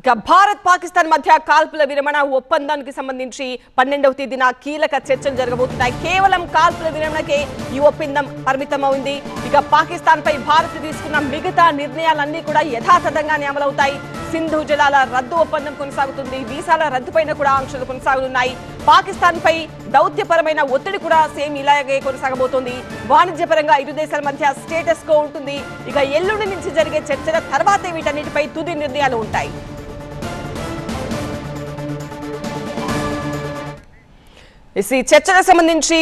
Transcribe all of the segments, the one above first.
ఇక భారత్ పాకిస్తాన్ మధ్య కాల్పుల విరమణ ఒప్పందానికి సంబంధించి 12వ తేదీన కీలక చర్చలు జరగబోతున్నాయి. కేవలం కాల్పుల విరమణకే ఈ ఒప్పందం పరిమితమైంది. ఇక పాకిస్తాన్ పై భారత్ తీసుకున్న మిగతా నిర్ణయాలన్నీ కూడా యథాతథంగానే అమలవుతాయి. సింధు జలాల రద్దు ఒప్పందం కొనసాగుతుంది. వీసాల రద్దుపైన కూడా ఆంక్షలు కొనసాగుతున్నాయి. పాకిస్తాన్ పై దౌత్యపరమైన ఒత్తిడి కూడా సేమ్ ఇలాగే కొనసాగబోతోంది. వాణిజ్యపరంగా ఇరు దేశాల మధ్య స్టేటస్ కో ఉంటుంది. ఇక ఎల్లుండి నుంచి జరిగే చర్చల తర్వాతే వీటన్నిటిపై తుది నిర్ణయాలు ఉంటాయి. ఈ చర్చలకు సంబంధించి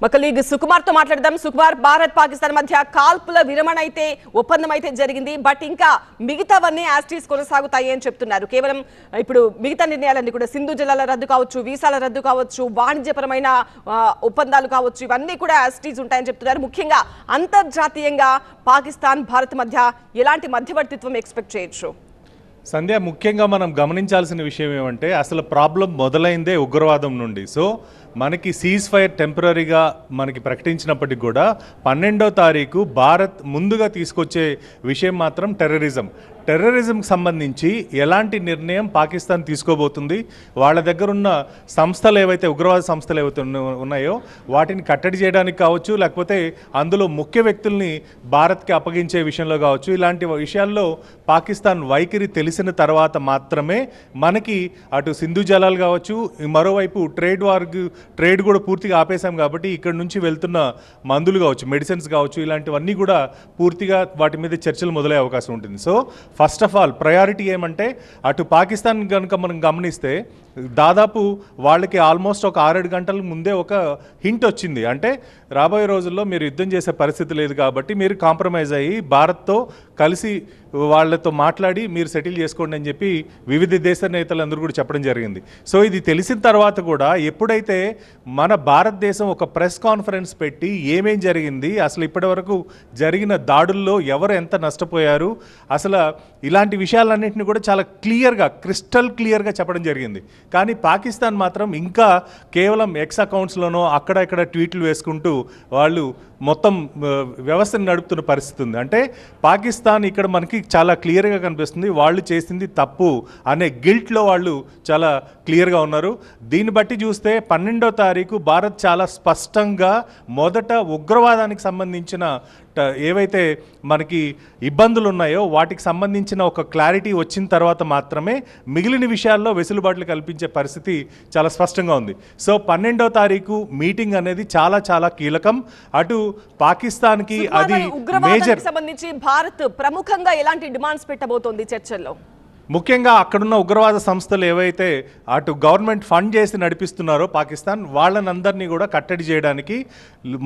మా కలీగ్ సుకుమార్ తో మాట్లాడదాం. సుకుమార్, భారత్ పాకిస్తాన్ మధ్య కాల్పుల విరమణ అయితే ఒప్పందం అయితే జరిగింది. బట్ ఇంకా మిగతావన్నీ యాస్టీస్ కొనసాగుతాయి అని చెప్తున్నారు. కేవలం ఇప్పుడు మిగతా నిర్ణయాలన్నీ కూడా సింధు జలాల రద్దు కావచ్చు, వీసాల రద్దు కావచ్చు, వాణిజ్యపరమైన ఒప్పందాలు కావచ్చు, ఇవన్నీ కూడా యాస్టీస్ ఉంటాయని చెప్తున్నారు. ముఖ్యంగా అంతర్జాతీయంగా పాకిస్తాన్ భారత్ మధ్య ఎలాంటి మధ్యవర్తిత్వం ఎక్స్పెక్ట్ చేయొచ్చు? సంధ్య, ముఖ్యంగా మనం గమనించాల్సిన విషయం ఏమంటే అసలు ప్రాబ్లం మొదలైందే ఉగ్రవాదం నుండి. సో మనకి సీజ్ ఫైర్ టెంపరీగా మనకి ప్రకటించినప్పటికీ కూడా 12వ తారీఖు భారత్ ముందుగా తీసుకొచ్చే విషయం మాత్రం టెర్రరిజంకి సంబంధించి ఎలాంటి నిర్ణయం పాకిస్తాన్ తీసుకోబోతుంది, వాళ్ళ దగ్గర ఉన్న సంస్థలు ఏవైతే ఉగ్రవాద సంస్థలు ఏవైతే ఉన్నాయో వాటిని కట్టడి చేయడానికి కావచ్చు, లేకపోతే అందులో ముఖ్య వ్యక్తుల్ని భారత్కి అప్పగించే విషయంలో కావచ్చు, ఇలాంటి విషయాల్లో పాకిస్తాన్ వైఖరి తెలిసిన తర్వాత మాత్రమే మనకి అటు సింధు జలాలు కావచ్చు, మరోవైపు ట్రేడ్ కూడా పూర్తిగా ఆపేశాం కాబట్టి ఇక్కడ నుంచి వెళ్తున్న మందులు కావచ్చు, మెడిసిన్స్ కావచ్చు, ఇలాంటివన్నీ కూడా పూర్తిగా వాటి మీద చర్చలు మొదలయ్యే అవకాశం ఉంటుంది. So first of all priority ఏమంటే అటు పాకిస్తాన్ కనుక మనం గమనిస్తే దాదాపు వాళ్ళకి ఆల్మోస్ట్ ఒక 6-7 గంటల ముందే ఒక హింట్ వచ్చింది. అంటే రాబోయే రోజుల్లో మీరు యుద్ధం చేసే పరిస్థితి లేదు కాబట్టి మీరు కాంప్రమైజ్ అయ్యి భారత్తో కలిసి వాళ్ళతో మాట్లాడి మీరు సెటిల్ చేసుకోండి అని చెప్పి వివిధ దేశ నేతలందరూ కూడా చెప్పడం జరిగింది. సో ఇది తెలిసిన తర్వాత కూడా ఎప్పుడైతే మన భారతదేశం ఒక ప్రెస్ కాన్ఫరెన్స్ పెట్టి ఏమేం జరిగింది, అసలు ఇప్పటివరకు జరిగిన దాడుల్లో ఎవరు ఎంత నష్టపోయారు, అసలు ఇలాంటి విషయాలన్నింటినీ కూడా చాలా క్రిస్టల్ క్లియర్గా చెప్పడం జరిగింది. కానీ పాకిస్తాన్ మాత్రం ఇంకా కేవలం ఎక్స్ అకౌంట్స్లోనో అక్కడ ఇక్కడ ట్వీట్లు వేసుకుంటూ వాళ్ళు మొత్తం వ్యవస్థను నడుపుతున్న పరిస్థితి ఉంది. అంటే పాకిస్తాన్ ఇక్కడ మనకి చాలా క్లియర్గా కనిపిస్తుంది వాళ్ళు చేసింది తప్పు అనే గిల్ట్లో వాళ్ళు చాలా క్లియర్గా ఉన్నారు. దీన్ని బట్టి చూస్తే 12వ తారీఖు భారత్ చాలా స్పష్టంగా మొదట ఉగ్రవాదానికి సంబంధించిన ఏవైతే మనకి ఇబ్బందులు ఉన్నాయో వాటికి సంబంధించిన ఒక క్లారిటీ వచ్చిన తర్వాత మాత్రమే మిగిలిన విషయాల్లో వెసులుబాట్లు కల్పించే పరిస్థితి చాలా స్పష్టంగా ఉంది. సో 12వ తారీఖు మీటింగ్ అనేది చాలా కీలకం. అటు పాకిస్తాన్కి అది మేజర్ సంబంధించి భారత్ ప్రముఖంగా ఎలాంటి డిమాండ్స్ పెట్టబోతోంది చర్చల్లో? ముఖ్యంగా అక్కడున్న ఉగ్రవాద సంస్థలు ఏవైతే అటు గవర్నమెంట్ ఫండ్ చేసి నడిపిస్తున్నారో పాకిస్తాన్ వాళ్ళనందరినీ కూడా కట్టడి చేయడానికి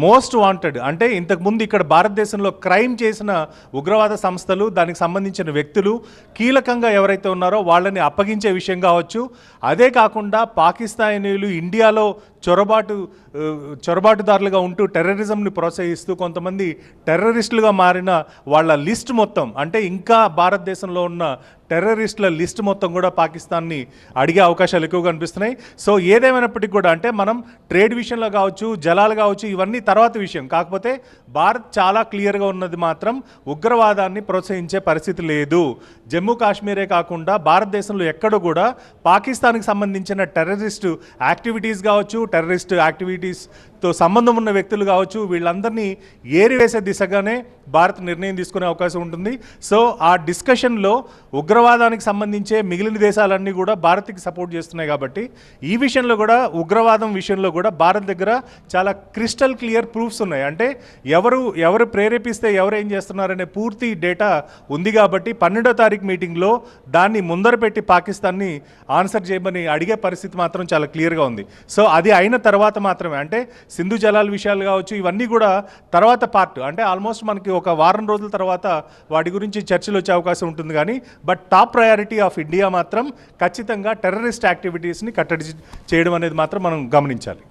మోస్ట్ వాంటెడ్, అంటే ఇంతకుముందు ఇక్కడ భారతదేశంలో క్రైమ్ చేసిన ఉగ్రవాద సంస్థలు దానికి సంబంధించిన వ్యక్తులు కీలకంగా ఎవరైతే ఉన్నారో వాళ్ళని అప్పగించే విషయం కావచ్చు. అదే కాకుండా పాకిస్తానీయులు ఇండియాలో చొరబాటుదారులుగా ఉంటూ టెర్రరిజంని ప్రోత్సహిస్తూ కొంతమంది టెర్రరిస్టులుగా మారిన వాళ్ళ లిస్ట్ మొత్తం, అంటే ఇంకా భారతదేశంలో ఉన్న టెర్రరిస్టుల లిస్ట్ మొత్తం కూడా పాకిస్తాన్ని అడిగే అవకాశాలు ఎక్కువగా కనిపిస్తున్నాయి. సో ఏదేమైనప్పటికీ కూడా అంటే మనం ట్రేడ్ విషయంలో కావచ్చు, జలాలు కావచ్చు, ఇవన్నీ తర్వాత విషయం. కాకపోతే భారత్ చాలా క్లియర్గా ఉన్నది మాత్రం ఉగ్రవాదాన్ని ప్రోత్సహించే పరిస్థితి లేదు. జమ్మూ కాశ్మీరే కాకుండా భారతదేశంలో ఎక్కడ కూడా పాకిస్తాన్కి సంబంధించిన టెర్రరిస్టు యాక్టివిటీస్ కావచ్చు, టెర్రరిస్ట్ యాక్టివిటీస్తో సంబంధం ఉన్న వ్యక్తులు కావచ్చు, వీళ్ళందరినీ ఏరివేసే దిశగానే భారత్ నిర్ణయం తీసుకునే అవకాశం ఉంటుంది. సో ఆ డిస్కషన్లో ఉగ్రవాదానికి సంబంధించే మిగిలిన దేశాలన్నీ కూడా భారత్కి సపోర్ట్ చేస్తున్నాయి కాబట్టి ఈ విషయంలో కూడా ఉగ్రవాదం విషయంలో కూడా భారత్ దగ్గర చాలా క్రిస్టల్ క్లియర్ ప్రూఫ్స్ ఉన్నాయి. అంటే ఎవరు ప్రేరేపిస్తే ఎవరు ఏం చేస్తున్నారనే పూర్తి డేటా ఉంది కాబట్టి 12వ తారీఖు మీటింగ్లో దాన్ని ముందర పెట్టి పాకిస్తాన్ని ఆన్సర్ చేయమని అడిగే పరిస్థితి మాత్రం చాలా క్లియర్గా ఉంది. సో అది అయిన తర్వాత మాత్రమే, అంటే సింధు జలాల విషయాలు కావచ్చు, ఇవన్నీ కూడా తర్వాత పార్ట్, అంటే ఆల్మోస్ట్ మనకి ఒక వారం రోజుల తర్వాత వాటి గురించి చర్చలు వచ్చే అవకాశం ఉంటుంది. కానీ but top priority of India మాత్రం ఖచ్చితంగా టెర్రరిస్ట్ యాక్టివిటీస్ని కట్టడి చేయడం అనేది మాత్రం మనం గమనించాలి.